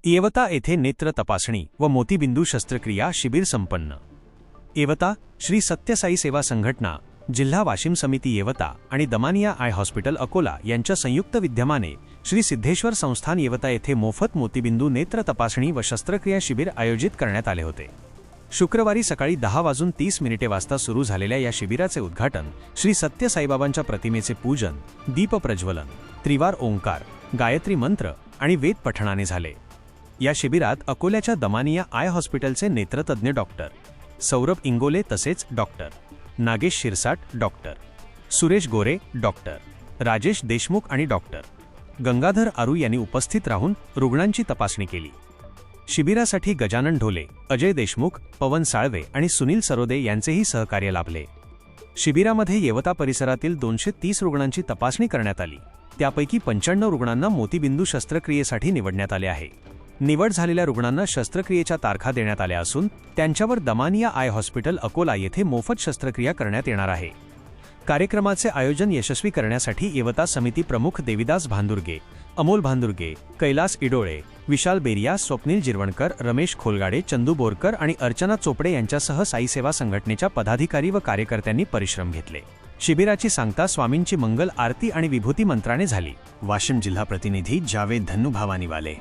येवता येथे नेत्र तपासणी व मोतीबिंदू शस्त्रक्रिया शिबिर संपन्न। येवता श्री सत्यसाई सेवा संघटना, जिल्हा वाशिम समिती येवता आणि दमानिया आय हॉस्पिटल अकोला यांच्या संयुक्त विद्यमाने श्री सिद्धेश्वर संस्थान येवता येथे मोफत मोतीबिंदू नेत्र तपासणी व शस्त्रक्रिया शिबिर आयोजित करण्यात आले होते। शुक्रवारी सकाळी 10:30 वाजता सुरू झालेल्या या शिबिराचे उद्घाटन श्री सत्य साईबाबांच्या प्रतिमेचे पूजन, दीप प्रज्वलन, त्रिवार ओंकार, गायत्री मंत्र आणि वेद पठणाने झाले। या शिबिरात अकोल्याच्या दमानिया आय हॉस्पिटलचे नेत्रतज्ञ डॉक्टर सौरभ इंगोले तसेच doctor Nagesh Shirsat, doctor Suresh Gore, doctor Rajesh Deshmukh आणि डॉक्टर गंगाधर आरू यांनी उपस्थित राहून रुग्णांची तपासणी केली। शिबिरासाठी गजानन ढोले, अजय देशमुख, पवन साळवे आणि सुनील सरोदे यांचेही सहकार्य लाभले। शिबिरामध्ये येवता परिसरातील 230 रुग्णांची तपासणी करण्यात आली। त्यापैकी 95 रुग्णांना मोतीबिंदू शस्त्रक्रियेसाठी निवडण्यात आले आहे। निवड झालेल्या रुग्णांना शस्त्रक्रियेच्या तारखा देण्यात आल्या असून त्यांच्यावर दमानिया आय हॉस्पिटल अकोला येथे मोफत शस्त्रक्रिया करण्यात येणार आहे। कार्यक्रमाचे आयोजन यशस्वी करण्यासाठी येवता समिती प्रमुख देविदास भांदुर्गे, अमोल भांदुर्गे, कैलास इडोळे, विशाल बेरिया, स्वप्नील जिरवणकर, रमेश खोलगाडे, चंदू बोरकर आणि अर्चना चोपडे यांच्यासह साई सेवा संघटनेच्या पदाधिकारी व कार्यकर्त्यांनी परिश्रम घेतले। शिबिराची सांगता स्वामींची मंगल आरती आणि विभूती मंत्राने झाली। वाशिम जिल्हा प्रतिनिधी जावेद धन्नू भावानीवाले।